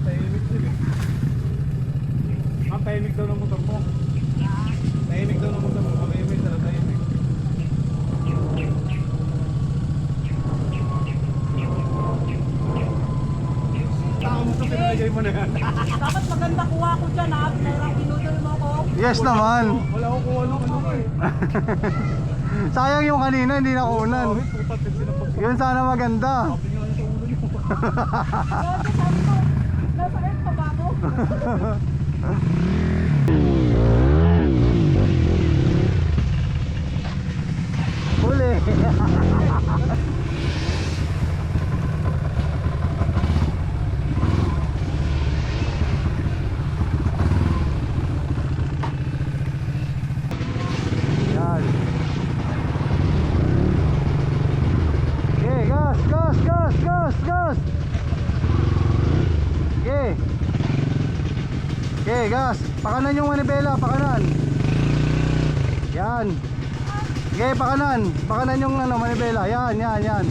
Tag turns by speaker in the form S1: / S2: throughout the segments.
S1: Tahimik din eh. Ang tahimik daw ng motor mo. Tahimik daw ng motor mo. Tahimik na tahimik. Tao mo ito, pinalagay mo na yan.
S2: Dapat maganda kuha ko dyan ha. Pinairang pinudol mo ko.
S3: Yes naman.
S1: Wala ko kuha ng ano ko eh.
S3: Sayang yung kanina, hindi nakunan. Yun sana maganda.
S2: Grabe, sabi ko, nasa earth pa ba ako?
S3: Huli. Yan. Okay, gas, gas, gas, gas, gas. Okay. Okay, gas. Pakanan yung manibela, pakanan. Yan. Okay, pakanan. Pakanan yung ano, manibela. Yan, yan, yan.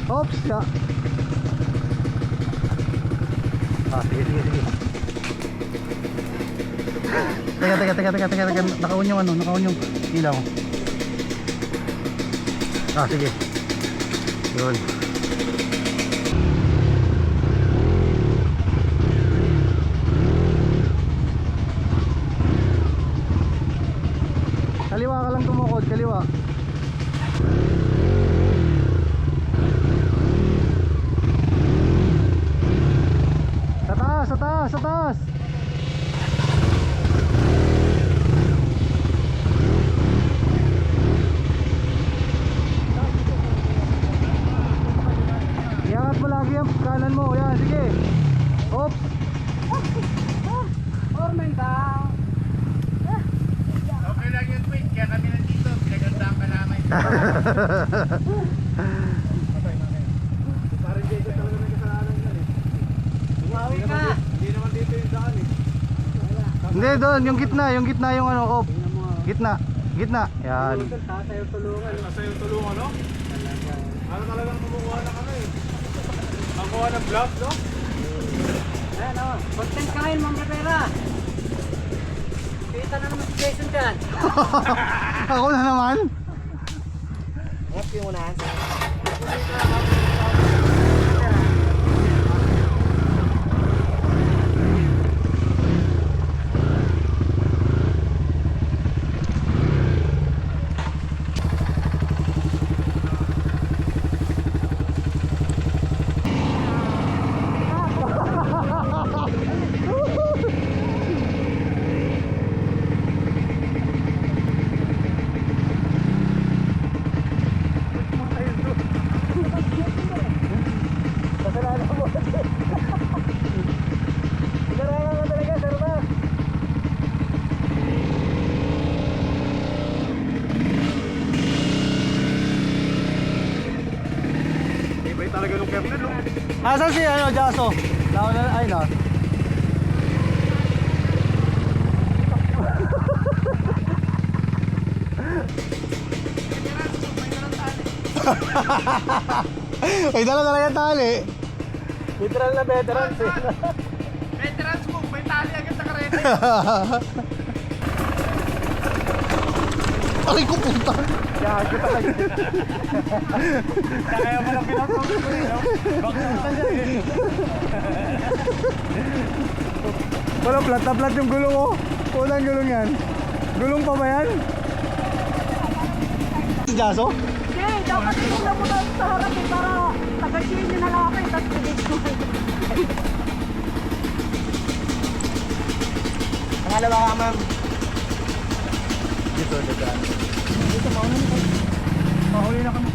S3: Oops, ya. Sige, sige, sige. Teka. Naka-on yung ano, naka-on yung ilaw. Sige. Yun. Kaliwa ka lang tumukod, kaliwa. Sa taas, sa taas, sa taas. Iangat mo lagi ang kanan mo, yan, sige. Oops.
S2: Ormen down.
S1: Okay lang yun, Queen. Kaya kami nandito. Pinagandaan ka namin. Parang dito talaga may kasalanan yan eh.
S2: Umawi ka.
S1: Hindi naman dito yung daan eh.
S3: Hindi doon, yung gitna yung ano, off. Gitna, gitna. Yan.
S2: Tasayo tulungan.
S1: Nasa yung tulungan, no? Ano talagang kumukuha na kami eh. Makuha ng vlog, no?
S2: Ayan o. Content ka ngayon, Ma'am Rivera. Kita na naman si Jason dyan.
S3: Ako na naman.
S2: Happy mo na.
S1: Iba talaga nung kernel, no?
S3: Asan si ano, Jaso? Ay no. Ay, dala talaga tali.
S1: Literal na veterans eh. Veterans mo, may tali agad sa karete.
S3: Ay, ko puta.
S1: Gago talaga. Kaya mo lang pinapagod ko eh, no? Bakit na siya eh.
S3: Wala, plat na plat yung gulong oh. Unang gulong yan. Gulong pa ba yan? Si Jaso?
S2: Hindi, dapat yung namunod sa harap eh para taga-share nyo na lang ako eh. Tapos pilit ko.
S1: Pangalawa ka, ma'am.
S3: Dito, dito.
S2: Dito, mauna na kayo.
S3: Mahuli na kami.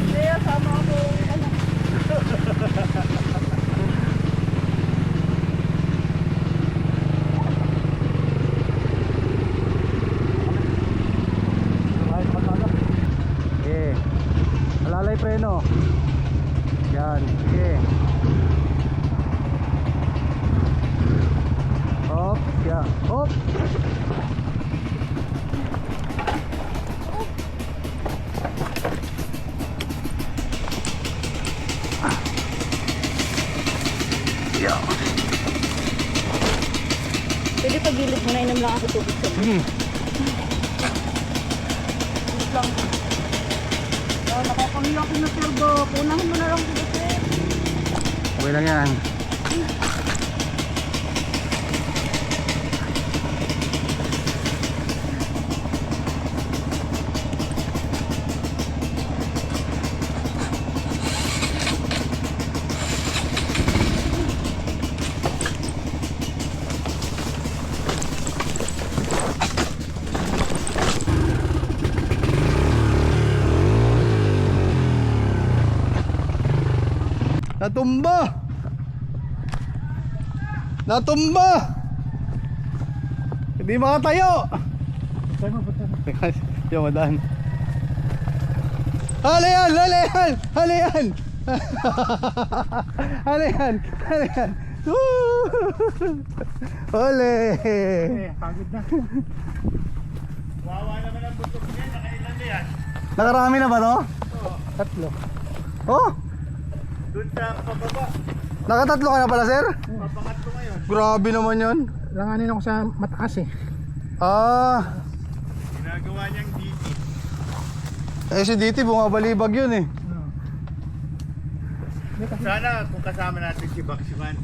S2: Hindi, sama ako.
S3: Okay. Alalay preno. Yan. Okay.
S2: Pwede pagilid mo na, inom lang ako tubig sa
S3: Sige.
S2: lang. Nakakahiya ko na, sir, do. Punahin mo na lang dito, sir.
S3: Okay lang yan. Natumba! Natumba! Hindi makatayo! Yung madaan. Halayan! Halayan! Halayan! Halayan! Halayan! Ole!
S1: Pagod na. Wawa naman ang butok niya, nakailan na yan.
S3: Nakarami na ba to?
S1: Oo.
S3: 3. Oh!
S1: Doon sa pababa.
S3: Nakatatlo ka na pala, sir?
S1: Papangatlo ngayon.
S3: Grabe naman yun.
S4: Langanin ako sa mataas eh.
S3: Ah,
S1: Ginagawa niyang DT.
S3: eh si DT bumabalibag yun eh.
S1: Sana kung kasama natin si Baksiman.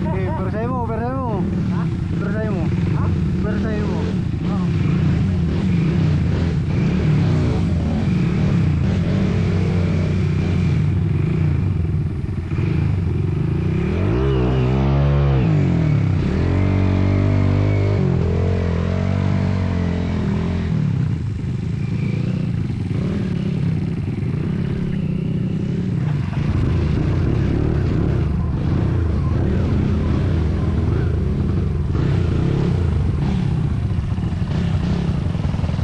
S3: Okay, bersay mo, bersay mo. Bersay mo. Bersay mo.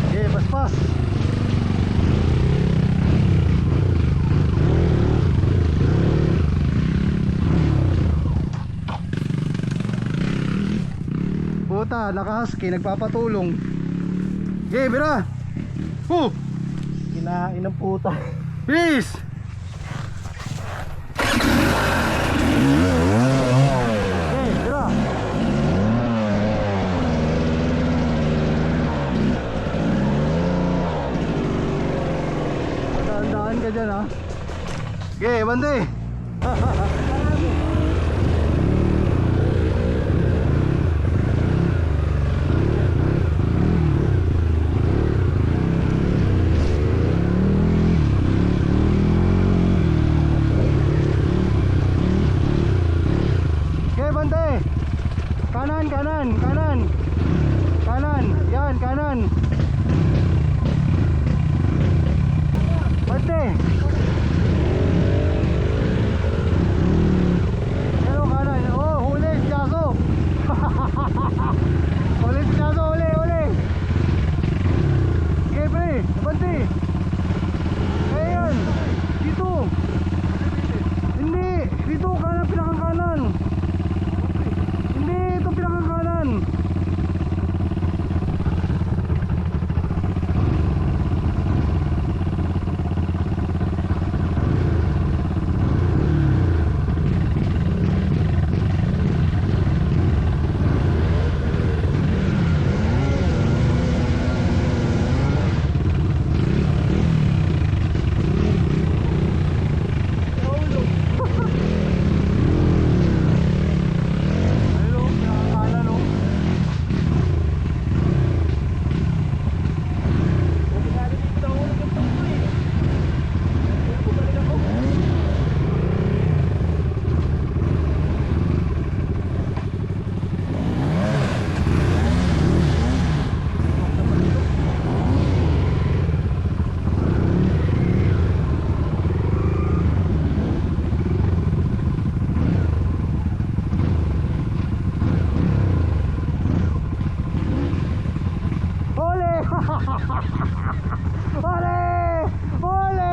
S3: Okay, paspas. Puta, naka-husky, nagpapatulong. Okay, bira.
S4: Kinain ng puta.
S3: Please. Okay, bira. Daan-daan ka dyan, ha. Okay, bante. Okay, bante. Kanan, kanan, kanan. Kanan, yan, kanan. Bante. Pero kanan. Oh, huli, siyaso. Huli, siyaso, huli, huli. Okay, pre, bante. Ayan, dito. Hindi, dito, kanan, pinakang kanan. Hindi, ito pinakang kanan. Huli! Huli!